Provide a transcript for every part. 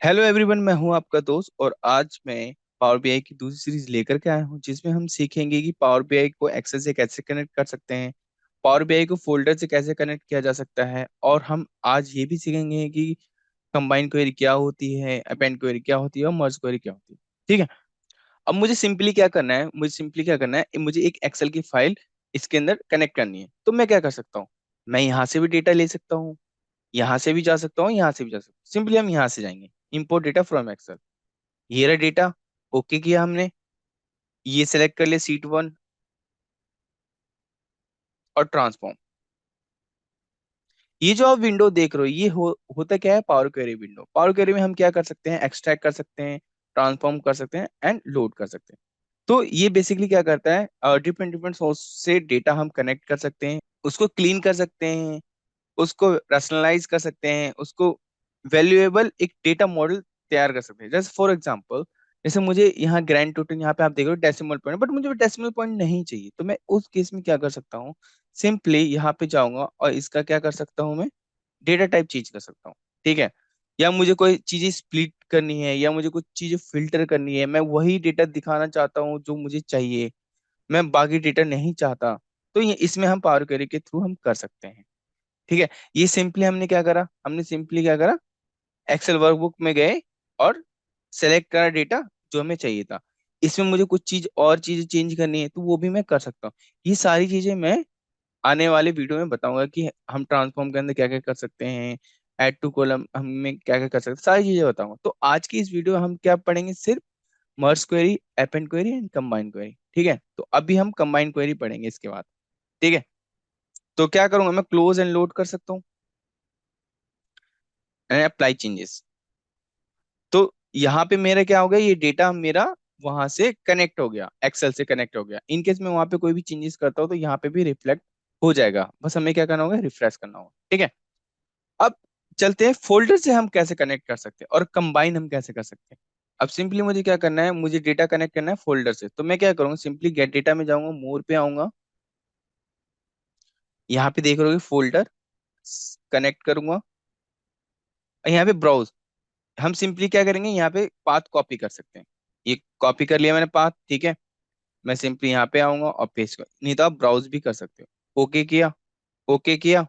Hello everyone, मैं हूं आपका दोस्त और आज मैं पावर बीआई की दूसरी सीरीज लेकर के आया हूं जिसमें हम सीखेंगे कि पावर बीआई को एक्सेल से कैसे कनेक्ट कर सकते हैं। पावर बीआई को फोल्डर से कैसे कनेक्ट किया जा सकता है और हम आज ये भी सीखेंगे कि कंबाइन क्वेरी क्या होती है, अपेंड क्वेरी क्या होती है और मर्ज क्वेरी क्या होती है। ठीक है। अब मुझे सिंपली क्या करना है, मुझे एक एक्सेल की फाइल इसके अंदर कनेक्ट करनी है। तो मैं क्या कर सकता हूँ, मैं यहाँ से भी डेटा ले सकता हूँ, यहाँ से भी जा सकता हूँ, यहाँ से भी जा सकता हूँ। सिंपली हम यहाँ से जाएंगे, इंपोर्ट डेटा फ्रॉम एक्सेल। ये रहा डेटा। ओके किया हमने, ये सेलेक्ट कर लिया सीट 1 और ट्रांसफॉर्म। ये जो आप विंडो देख रहे हो ये होता क्या है, power query window. Power query में हम क्या कर सकते हैं, एक्सट्रैक्ट कर सकते हैं, ट्रांसफॉर्म कर सकते हैं एंड लोड कर सकते हैं। तो ये बेसिकली क्या करता है, डिफरेंट डिफरेंट सोर्स से डेटा हम कनेक्ट कर सकते हैं, उसको क्लीन कर सकते हैं, उसको रैशनलाइज कर सकते हैं, उसको वैल्यूएबल एक डेटा मॉडल तैयार कर सकते हैं। जैसे फॉर एग्जांपल, जैसे मुझे यहाँ ग्रैंड टोटल यहाँ पे आप देख रहे हो डेसिमल पॉइंट, बट मुझे डेसिमल पॉइंट नहीं चाहिए। तो मैं उस केस में क्या कर सकता हूँ, सिंपली यहाँ पे जाऊंगा और इसका क्या कर सकता हूँ, मैं डेटा टाइप चेंज कर सकता हूँ। ठीक है। या मुझे कोई चीजें स्प्लिट करनी है या मुझे कुछ चीजें फिल्टर करनी है, मैं वही डेटा दिखाना चाहता हूँ जो मुझे चाहिए, मैं बाकी डेटा नहीं चाहता। तो ये इसमें हम पावर क्वेरी के थ्रू हम कर सकते हैं। ठीक है। ये सिंपली हमने सिंपली क्या करा, एक्सेल वर्कबुक में गए और सेलेक्ट करा डेटा जो हमें चाहिए था। इसमें मुझे कुछ चीज और चीजें चेंज करनी है तो वो भी मैं कर सकता हूँ। ये सारी चीजें मैं आने वाले वीडियो में बताऊंगा कि हम ट्रांसफॉर्म के अंदर क्या क्या कर सकते हैं, ऐड टू कॉलम हमें क्या क्या कर सकते हैं, सारी चीजें बताऊंगा। तो आज की इस वीडियो में हम क्या पढ़ेंगे, सिर्फ merge query, append query and combine query. ठीक है। तो अभी हम कंबाइन क्वेरी पढ़ेंगे इसके बाद। ठीक है। तो क्या करूंगा, मैं क्लोज एंड लोड कर सकता हूँ एंड अप्लाई चेंजेस। तो यहाँ पे मेरा क्या हो गया, ये डेटा मेरा वहां से कनेक्ट हो गया, एक्सेल से कनेक्ट हो गया। इन केस में वहां पे कोई भी चेंजेस करता हूँ तो यहाँ पे भी रिफ्लेक्ट हो जाएगा, बस हमें क्या करना होगा, रिफ्रेश करना होगा। ठीक है। अब चलते हैं फोल्डर से हम कैसे कनेक्ट कर सकते हैं और कंबाइन हम कैसे कर सकते हैं। अब सिंपली मुझे क्या करना है, मुझे डेटा कनेक्ट करना है फोल्डर से। तो मैं क्या करूंगा, सिंपली गेट डेटा में जाऊंगा, मोर पे आऊंगा, यहाँ पे देख रहे हो फोल्डर, कनेक्ट करूंगा और यहाँ पे ब्राउज। हम सिंपली क्या करेंगे, यहाँ पे पाथ कॉपी कर सकते हैं। ये कॉपी कर लिया मैंने पाथ। ठीक है। मैं सिंपली यहाँ पे आऊंगा और पेस्ट कर, नहीं तो आप ब्राउज भी कर सकते हो। ओके किया, ओके किया।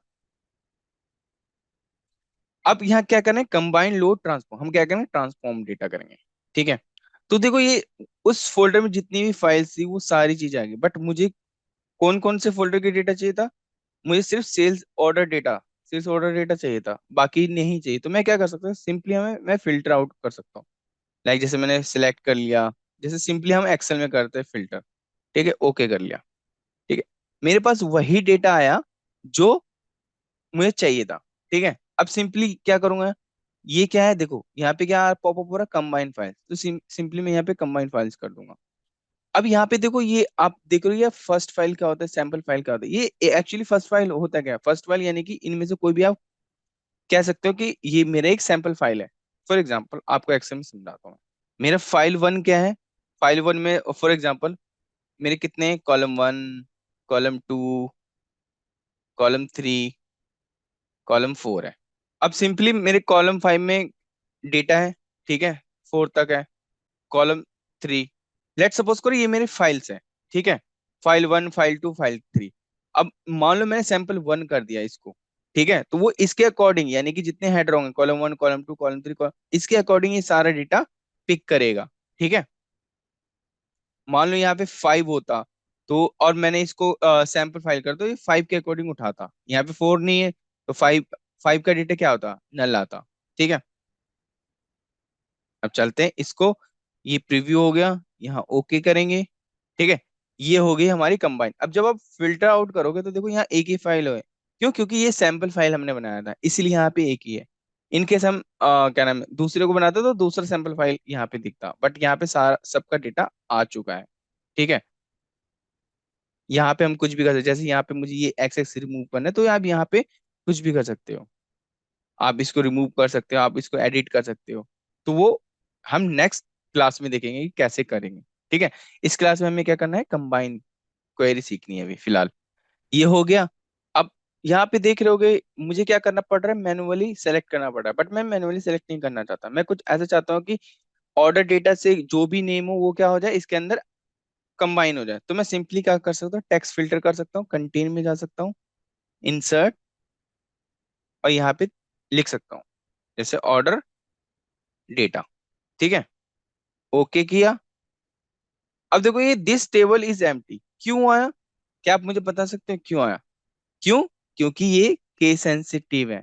अब यहाँ क्या करना है, कंबाइन लोड ट्रांसफॉर्म, हम क्या करेंगे, ट्रांसफॉर्म डेटा करेंगे। ठीक है। तो देखो ये उस फोल्डर में जितनी भी फाइल्स थी वो सारी चीजें आ गई, बट मुझे कौन कौन से फोल्डर के डेटा चाहिए था, मुझे सिर्फ सेल्स ऑर्डर डेटा चाहिए था, बाकी नहीं चाहिए। तो मैं क्या कर सकता हूँ, सिंपली मैं फिल्टर आउट कर सकता हूँ। लाइक जैसे मैंने सिलेक्ट कर लिया, जैसे सिंपली हम एक्सेल में करते हैं फिल्टर। ठीक है, ओके कर लिया। ठीक है। मेरे पास वही डेटा आया जो मुझे चाहिए था। ठीक है। अब सिंपली क्या करूंगा, ये क्या है, देखो यहाँ पे क्या पॉपअप हो रहा है, कंबाइन फाइल्स। तो सिंपली मैं यहाँ पे कंबाइन फाइल्स कर दूंगा। अब यहाँ पे देखो, ये आप देख रहे हो, ये फर्स्ट फाइल क्या होता है, सैंपल फाइल क्या होता है। ये एक्चुअली फर्स्ट फाइल होता क्या है, फर्स्ट फाइल यानी कि इनमें से कोई भी आप कह सकते हो कि ये मेरा एक सैंपल फाइल है। फॉर एग्जाम्पल आपको एक्सेल में समझाता हूँ। मेरा फाइल 1 क्या है, फाइल 1 में फॉर एग्जाम्पल मेरे कितने कॉलम 1, कॉलम 2, कॉलम 3, कॉलम 4 है। अब सिंपली मेरे कॉलम 5 में डेटा है। ठीक है, 4 तक है। कॉलम 3, लेट सपोज करो ये मेरे फाइल्स हैं। ठीक है, फाइल 1, फाइल 2, फाइल 3। अब मान लो मैंने सैंपल 1 कर दिया इसको। ठीक है, तो वो इसके अकॉर्डिंग यानी कि जितने हेडर होंगे, कॉलम 1, कॉलम 2, कॉलम 3, इसके अकॉर्डिंग ये सारा डेटा पिक करेगा। ठीक है। मान लो यहाँ पे 5 होता, तो और मैंने इसको सैंपल फाइल कर दो, ये 5 के अकॉर्डिंग उठाता। यहाँ पे 4 नहीं है तो 5 का डेटा क्या होता, नल आता। ठीक है। अब चलते हैं इसको, ये प्रीव्यू हो गया, यहाँ ओके करेंगे। ठीक है। ये हो गई हमारी कंबाइन। अब जब आप फिल्टर आउट करोगे तो देखो यहाँ एक ही फाइल है। क्यों, क्योंकि ये सैंपल फाइल हमने बनाया था इसलिए यहाँ पे एक ही है। इनकेस हम क्या नाम है, दूसरे को बनाते तो दूसरा सैंपल फाइल यहाँ पे दिखता, बट यहाँ पे सारा सबका डेटा आ चुका है। ठीक है। यहाँ पे हम कुछ भी कर सकते, जैसे यहाँ पे मुझे ये एक्स एक्स रिमूव करना है तो आप यहाँ पे कुछ भी कर सकते हो। आप इसको रिमूव कर सकते हो, आप इसको एडिट कर सकते हो। तो वो हम नेक्स्ट क्लास में देखेंगे कि कैसे करेंगे। ठीक है। इस क्लास में हमें क्या करना है, कंबाइन क्वेरी सीखनी है अभी फिलहाल। ये हो गया। अब यहाँ पे देख रहे होगे मुझे क्या करना पड़ रहा है, मैनुअली सेलेक्ट करना पड़ रहा है, बट मैं मैनुअली सेलेक्ट नहीं करना चाहता, मैं कुछ ऐसा चाहता हूँ कि ऑर्डर डेटा से जो भी नेम हो वो क्या हो जाए इसके अंदर कंबाइन हो जाए। तो मैं सिंपली क्या कर सकता हूँ, टेक्स्ट फिल्टर कर सकता हूँ, कंटेन में जा सकता हूँ, इंसर्ट, और यहाँ पे लिख सकता हूँ जैसे ऑर्डर डेटा। ठीक है, ओके किया। अब देखो ये दिस टेबल इज एम्प्टी क्यों आया, क्या आप मुझे बता सकते हैं क्यों आया? क्यों? क्योंकि ये केस सेंसिटिव है।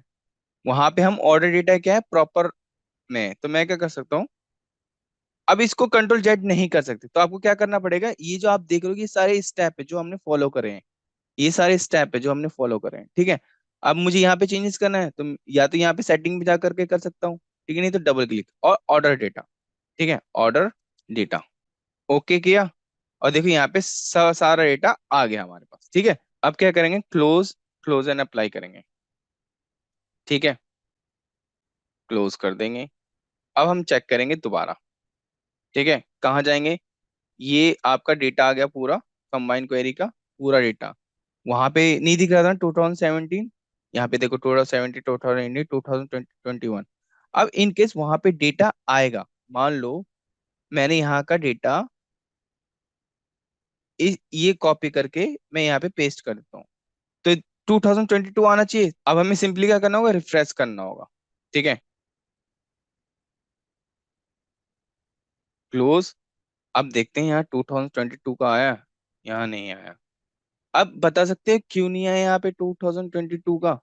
वहां पे हम ऑर्डर डेटा क्या है प्रॉपर में है। तो मैं क्या कर सकता हूँ, अब इसको कंट्रोल जेड नहीं कर सकते, तो आपको क्या करना पड़ेगा, ये जो आप देख रहे हो ये सारे स्टेप है जो हमने फॉलो करे हैं, ये सारे स्टेप है जो हमने फॉलो करे हैं। ठीक है, अब मुझे यहाँ पे चेंजेस करना है तो या तो यहाँ पे सेटिंग में जा करके कर सकता हूँ, ठीक है, नहीं तो डबल क्लिक और ऑर्डर डेटा। ठीक है, ऑर्डर डेटा, ओके किया, और देखो यहाँ पे सारा डेटा आ गया हमारे पास। ठीक है, अब क्या करेंगे, क्लोज, क्लोज एंड अप्लाई करेंगे। ठीक है, क्लोज कर देंगे। अब हम चेक करेंगे दोबारा। ठीक है, कहाँ जाएंगे, ये आपका डेटा आ गया पूरा, कंबाइन क्वेरी का पूरा डेटा। वहां पे नहीं दिख रहा था 2017, यहाँ पे देखो 2017, 2018, 2021। अब इन केस वहां पे डेटा आएगा, मान लो मैंने यहाँ का डेटा ये कॉपी करके मैं यहाँ पे पेस्ट कर देता हूँ, तो 2022 आना चाहिए। अब हमें सिंपली क्या करना होगा, रिफ्रेश करना होगा। ठीक है, क्लोज। अब देखते हैं यहाँ 2022 का आया, यहाँ नहीं आया। अब बता सकते हैं क्यों नहीं आया यहाँ पे 2022 का?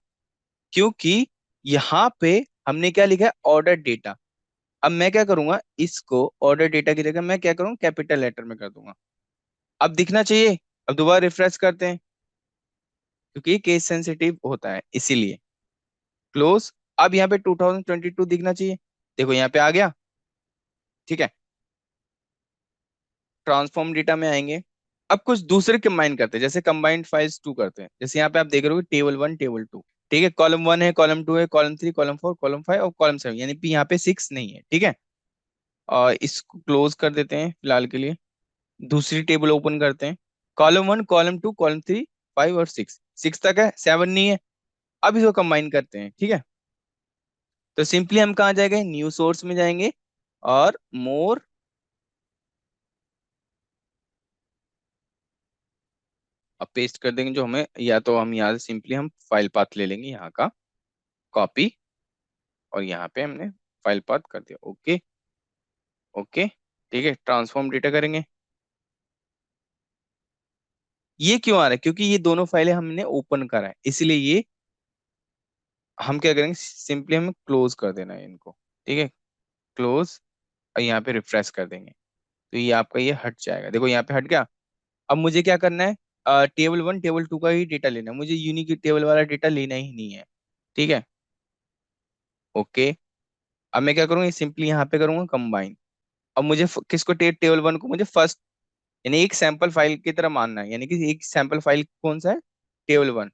क्योंकि यहाँ पे हमने क्या लिखा है, ऑर्डर डेटा। अब मैं क्या करूंगा, इसको ऑर्डर डेटा की जगह मैं क्या करूंगा, कैपिटल लेटर में कर दूंगा। अब दिखना चाहिए। अब दोबारा रिफ्रेश करते हैं, क्योंकि केस सेंसिटिव होता है इसीलिए। क्लोज। अब यहाँ पे 2022 दिखना चाहिए, देखो यहाँ पे आ गया। ठीक है, ट्रांसफॉर्म डेटा में आएंगे। अब कुछ दूसरे कंबाइन करते हैं, जैसे कंबाइंड फाइल्स टू करते हैं, जैसे यहाँ पे आप देख रहे हो टेबल वन टेबल टू। ठीक है, कॉलम वन है, कॉलम टू है, column three, column four, column five और कॉलम सेवन, यानी कि यहाँ पे सिक्स नहीं है। ठीक है, और इसको क्लोज कर देते हैं फिलहाल के लिए। दूसरी टेबल ओपन करते हैं, column one, column to, column three, five और सिक्स, सिक्स तक है, सेवन नहीं है। अब इसको कंबाइन करते हैं। ठीक है, तो सिंपली हम कहाँ जाएंगे, न्यू सोर्स में जाएंगे और मोर, अब पेस्ट कर देंगे जो हमें, या तो हम यहाँ से सिंपली हम फाइल पाथ ले लेंगे यहाँ का, कॉपी, और यहाँ पे हमने फाइल पाथ कर दिया। Okay, okay. ठीक है, ट्रांसफॉर्म डेटा करेंगे। ये क्यों आ रहा है, क्योंकि ये दोनों फाइलें हमने ओपन करा है, इसलिए ये हम क्या करेंगे, सिंपली हमें क्लोज कर देना है इनको। ठीक है, क्लोज, और यहाँ पे रिफ्रेश कर देंगे, तो ये आपका ये हट जाएगा, देखो यहाँ पे हट गया। अब मुझे क्या करना है, टेबल वन टेबल टू का ही डेटा लेना है, मुझे यूनिक टेबल वाला डेटा लेना ही नहीं है। ठीक है, ओके। अब मैं क्या करूँगा, सिंपली यहाँ पे करूंगा कंबाइन। अब मुझे किसको, टेबल वन को मुझे फर्स्ट, यानी एक सैंपल फाइल की तरह मानना है, यानी कि एक सैंपल फाइल कौन सा है, टेबल वन।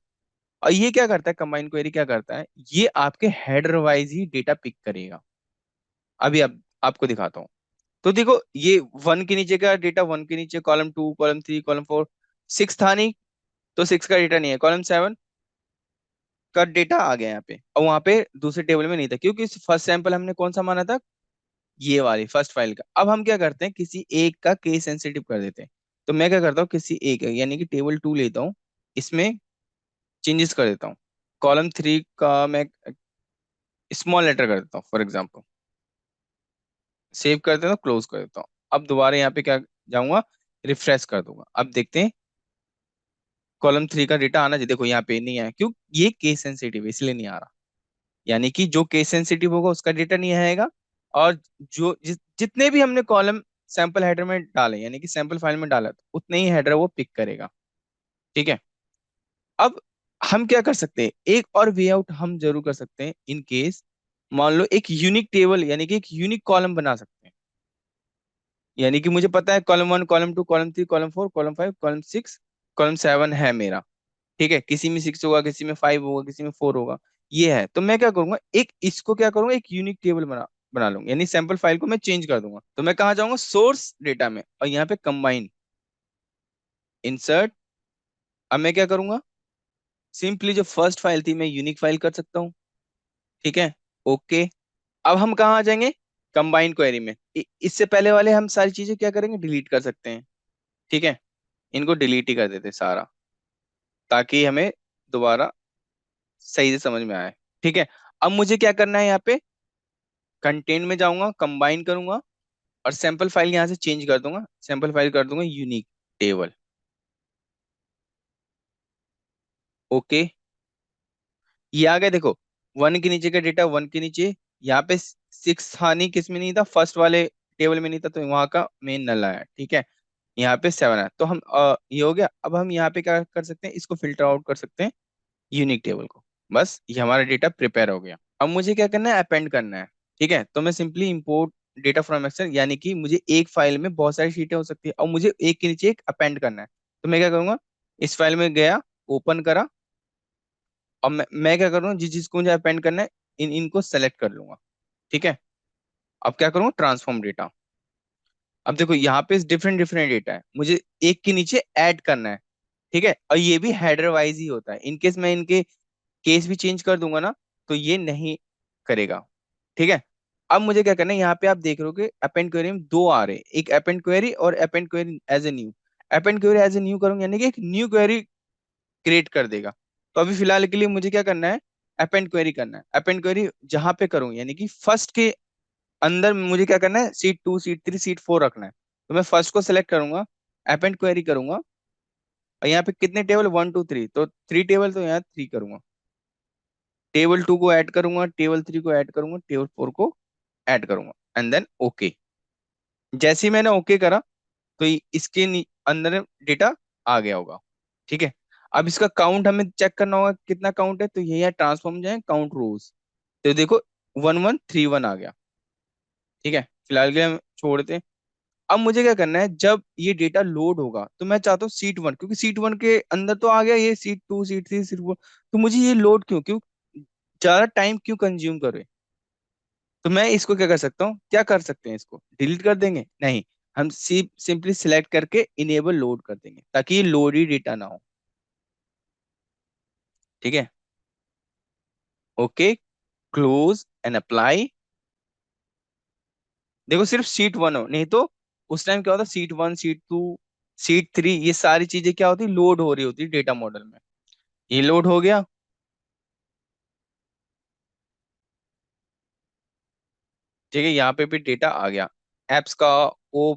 और ये क्या करता है, कंबाइन क्वेरी क्या करता है, ये आपके हेडर वाइज ही डेटा पिक करेगा। अभी अब आपको दिखाता हूँ। तो देखो ये वन के नीचे का डेटा, वन के नीचे column to, column three, column four, six था नहीं, तो सिक्स का डेटा नहीं है, कॉलम सेवन का डेटा आ गया यहाँ पे, और वहां पे दूसरे टेबल में नहीं था, क्योंकि फर्स्ट सैंपल हमने कौन सा माना था, ये वाली फर्स्ट फाइल का। अब हम क्या करते हैं, किसी एक का केस सेंसिटिव कर देते हैं। तो मैं क्या करता हूँ, किसी एक यानी कि टेबल टू लेता हूँ, इसमें चेंजेस कर देता हूँ। कॉलम थ्री का मैं स्मॉल लेटर कर देता हूँ फॉर एग्जाम्पल, सेव कर देता हूँ, क्लोज कर देता हूँ। अब दोबारा यहाँ पे क्या जाऊंगा, रिफ्रेश कर दूंगा। अब देखते हैं कॉलम थ्री का डेटा आना चाहिए, देखो यहाँ पे नहीं आया, क्यों, ये केस सेंसिटिव है इसलिए नहीं आ रहा। यानी कि जो केस सेंसिटिव होगा उसका डेटा नहीं आएगा, और जो जितने भी हमने कॉलम सैंपल हेडर में डाले, यानी कि सैंपल फाइल में डाला, तो उतने ही हेडर वो पिक करेगा। ठीक है, अब हम क्या कर सकते हैं, एक और वे आउट हम जरूर कर सकते हैं, इन केस मान लो एक यूनिक टेबल, यानी कि एक यूनिक कॉलम बना सकते हैं। यानी कि मुझे पता है column one, column to, column three, column four, column five, column six, column seven है मेरा। ठीक है, किसी में सिक्स होगा, किसी में फाइव होगा, किसी में फोर होगा, ये है। तो मैं क्या करूंगा, एक इसको क्या करूंगा, एक यूनिक टेबल बना लूंगा, यानी सैंपल फाइल को मैं चेंज कर दूंगा। तो मैं कहाँ जाऊंगा, सोर्स डेटा में, और यहाँ पे कंबाइन, इंसर्ट। अब मैं क्या करूंगा, सिंपली जो फर्स्ट फाइल थी मैं यूनिक फाइल कर सकता हूँ। ठीक है। ओके। अब हम कहाँ आ जाएंगे, कंबाइन क्वेरी में। इससे पहले वाले हम सारी चीजें क्या करेंगे, डिलीट कर सकते हैं। ठीक है। इनको डिलीट ही कर देते सारा, ताकि हमें दोबारा सही से समझ में आए। ठीक है। अब मुझे क्या करना है, यहाँ पे कंटेंट में जाऊंगा, कंबाइन करूंगा, और सैंपल फाइल यहाँ से चेंज कर दूंगा, सैंपल फाइल कर दूंगा यूनिक टेबल। ओके। ये आ गया देखो, वन के नीचे का डेटा, वन के नीचे। यहाँ पे सिक्स था नहीं, किस में नहीं था, फर्स्ट वाले टेबल में नहीं था, तो वहां का मेन नल आया। ठीक है। यहाँ पे सेवन है, तो हम ये हो गया। अब हम यहाँ पे क्या कर सकते हैं, इसको फिल्टर आउट कर सकते हैं, यूनिक टेबल को। बस ये हमारा डेटा प्रिपेयर हो गया। अब मुझे क्या करना है, अपेंड करना है। ठीक है। तो मैं simply import data from Excel, यानी कि मुझे एक फाइल में बहुत सारी शीटें हो सकती है, और मुझे एक के नीचे एक अपेंड करना है। तो मैं क्या करूंगा, इस फाइल में गया, ओपन करा, और मैं क्या करूंगा, जिस जिसको मुझे अपेंड करना है, इनको सेलेक्ट कर लूंगा। ठीक है। अब क्या करूंगा, ट्रांसफॉर्म डेटा। अब देखो यहाँ पे डिफरेंट डिफरेंट डेटा है, मुझे एक के नीचे ऐड करना है। ठीक है। और ये भी हेडर वाइज ही होता है, इनकेस मैं इनके केस भी चेंज कर दूंगा ना, तो ये नहीं करेगा। ठीक है। अब मुझे क्या करना है, यहाँ पे आप देख रहे हो कि अपेंड क्वेरी में दो आ रहे हैं, एक अपेंड क्वेरी और append query as a new. Append query as a new करूंगा, यानी कि एक न्यू क्वेरी क्रिएट कर देगा। तो अभी फिलहाल के लिए मुझे क्या करना है, अपेंड क्वेरी करना है। अपेंड क्वेरी जहां पे करूँ, यानी कि फर्स्ट के अंदर मुझे क्या करना है, sheet two, sheet three, sheet four रखना है। तो मैं फर्स्ट को सिलेक्ट करूंगा, अपेंड क्वेरी करूंगा, और यहाँ पे कितने टेबल, वन टू थ्री, तो थ्री टेबल, तो यहाँ थ्री करूंगा। टेबल टू को ऐड करूंगा, टेबल थ्री को ऐड करूंगा, टेबल फोर को ऐड करूंगा, एंड देन ओके। जैसे ही मैंने ओके करा, तो इसके अंदर डेटा आ गया होगा। ठीक है। अब इसका काउंट हमें चेक करना होगा, कितना काउंट है, तो ये है ट्रांसफॉर्म जाए काउंट रोज। तो देखो, 1131 आ गया। ठीक है। फिलहाल के लिए हम छोड़ते हैं। अब मुझे क्या करना है, जब ये डेटा लोड होगा, तो मैं चाहता हूँ सीट वन, क्योंकि सीट वन के अंदर तो आ गया, ये sheet two, sheet three, sheet four, तो मुझे ये लोड क्यों क्यों ज्यादा टाइम क्यों कंज्यूम करे। तो मैं इसको क्या कर सकता हूँ, क्या कर सकते हैं, इसको डिलीट कर देंगे, नहीं, हम सिंपली सिलेक्ट करके इनेबल लोड कर देंगे, ताकि ये लोड ही डेटा ना हो। ठीक है। ओके। Close and apply. देखो सिर्फ सीट वन हो, नहीं तो उस टाइम क्या होता, sheet one, sheet two, sheet three, ये सारी चीजें क्या होती, लोड हो रही होती डेटा मॉडल में। ये लोड हो गया। ठीक है। यहाँ पे भी डेटा आ गया, एप्स का, ओ,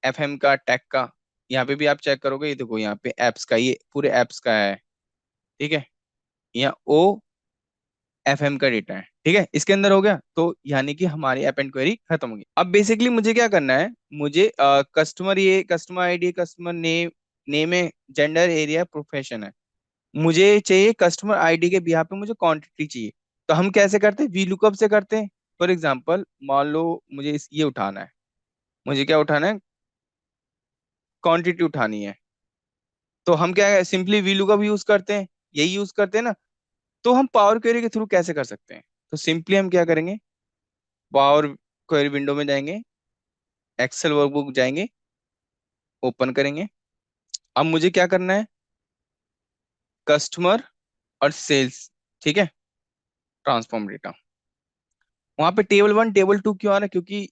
एफ एम का, टैग का। यहाँ पे भी आप चेक करोगे, ये देखो यहाँ पे एप्स का, ये पूरे एप्स का है। ठीक है। यहाँ ओ, एफ एम का डेटा है। ठीक है, इसके अंदर हो गया, तो यानी कि हमारी ऐप एंड क्वेरी खत्म होगी। अब बेसिकली मुझे क्या करना है, मुझे कस्टमर, ये customer ID, customer name, name है, जेंडर, एरिया, प्रोफेशन है। मुझे चाहिए कस्टमर आईडी के बिहाफ पे मुझे क्वांटिटी चाहिए। तो हम कैसे करते हैं, वी लुकअप से करते हैं। फॉर एग्जाम्पल मान लो मुझे ये उठाना है, मुझे क्या उठाना है, क्वांटिटी उठानी है। तो हम क्या है, सिंपली वी लुकअप यूज करते हैं, यही यूज करते हैं ना। तो हम पावर क्वेरी के थ्रू कैसे कर सकते हैं, तो सिंपली हम क्या करेंगे, पावर क्वेरी विंडो में जाएंगे, एक्सेल वर्कबुक जाएंगे, ओपन करेंगे। अब मुझे क्या करना है, कस्टमर और सेल्स। ठीक है। ट्रांसफॉर्म डेटा, वहां पे टेबल वन, टेबल टू क्यों आ रहा है, क्योंकि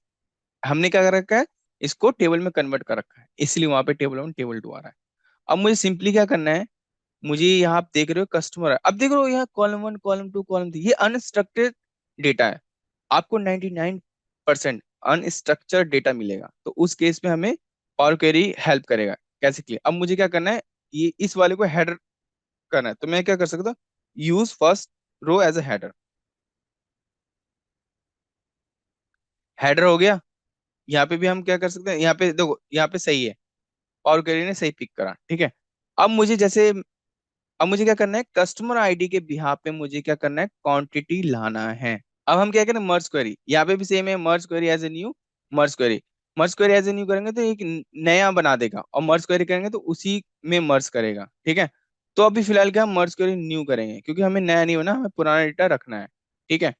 हमने क्या कर रखा है, इसको टेबल में कन्वर्ट कर रखा है, इसलिए वहां पे टेबल वन, टेबल टू आ रहा है। अब मुझे सिंपली क्या करना है, मुझे यहाँ आप देख रहे हो कस्टमर है, अब देख रहे हो यहाँ column one, column to, column three, ये अनस्ट्रक्चर्ड डेटा है। आपको 99% अनस्ट्रक्चर्ड डेटा मिलेगा, तो उस केस में हमें पावर क्वेरी हेल्प करेगा। कैसे किया, अब मुझे क्या करना है, ये इस वाले को हेडर करना है, तो मैं क्या कर सकता हूँ, use first row as a header. Header हो गया। यहाँ पे भी हम क्या कर सकते हैं, यहाँ पे देखो, यहाँ पे सही है, पावर क्वेरी ने सही पिक करा। ठीक है। अब मुझे जैसे, अब मुझे क्या करना है, कस्टमर आईडी के बिहाफ पे मुझे क्या करना है, क्वांटिटी लाना है। अब हम क्या करें, मर्ज क्वेरी, यहाँ पे भी सेम है, merge query as a new, merge query. Merge query as a new करेंगे तो एक नया बना देगा, और मर्ज क्वेरी करेंगे तो उसी में मर्ज करेगा। ठीक है। तो अभी फिलहाल क्या, हम मर्ज क्वेरी न्यू करेंगे, क्योंकि हमें नया नहीं बना, हमें पुराना डेटा रखना है। ठीक है।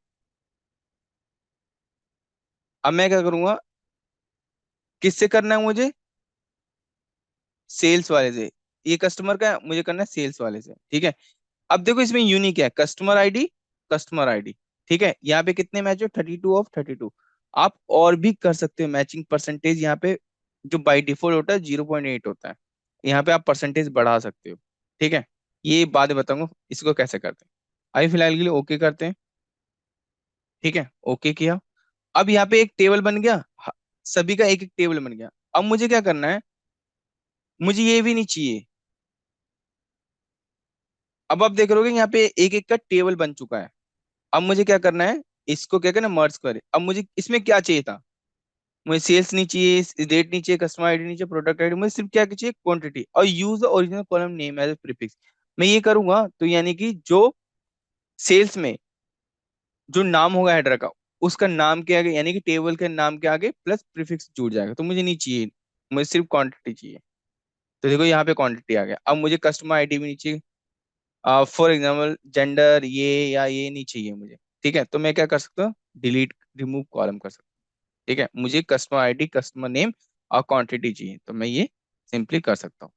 अब मैं क्या करूंगा, किससे करना है मुझे, सेल्स वाले से। ये कस्टमर का है, मुझे करना है सेल्स वाले से। ठीक है। अब देखो इसमें यूनिक है, कस्टमर आईडी, कस्टमर आईडी। ठीक है, यहाँ पे कितने मैच हो, 32 ऑफ 32। आप और भी कर सकते हो मैचिंग परसेंटेज यहाँ पे, जो बाई डिफॉल्ट होता है 0.8 होता है, यहाँ पे आप परसेंटेज बढ़ा सकते हो। ठीक है, ये बाद में बताऊंगा इसको कैसे करते हैं। अभी फिलहाल के लिए ओके करते हैं। ठीक है, ओके किया। अब यहाँ पे एक टेबल बन गया, सभी का एक एक टेबल बन गया। अब मुझे क्या करना है, मुझे ये भी नहीं चाहिए। अब आप देख रहे हो यहाँ पे एक एक का टेबल बन चुका है। अब मुझे क्या करना है, इसको क्या करना, मर्ज करे। अब मुझे इसमें क्या चाहिए था, मुझे सेल्स नहीं चाहिए, डेट नहीं चाहिए, कस्टमर आईडी नहीं चाहिए, प्रोडक्ट आईडी, मुझे सिर्फ क्या चाहिए, क्वांटिटी, और use the original column name as a prefix. मैं ये करूंगा तो यानी कि जो सेल्स में जो नाम होगा हेडर का, उसका नाम के आगे यानी कि टेबल के नाम के आगे प्लस प्रीफिक्स जुड़ जाएगा, तो मुझे नहीं चाहिए, मुझे सिर्फ क्वांटिटी चाहिए। तो देखो यहाँ पे क्वांटिटी आ गया। अब मुझे कस्टमर आईडी भी नहीं चाहिए, फॉर एग्जाम्पल जेंडर ये या ये नहीं चाहिए मुझे। ठीक है, तो मैं क्या कर सकता हूँ, डिलीट रिमूव कॉलम कर सकता हूँ। ठीक है, मुझे कस्टमर आईडी, कस्टमर नेम और क्वांटिटी चाहिए, तो मैं ये सिंपली कर सकता हूँ।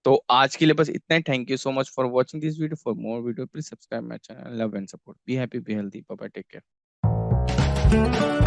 तो आज के लिए बस इतना ही। Thank you so much for watching this video. For more video please subscribe my channel. Love and support, be happy, be healthy, bye bye, take care.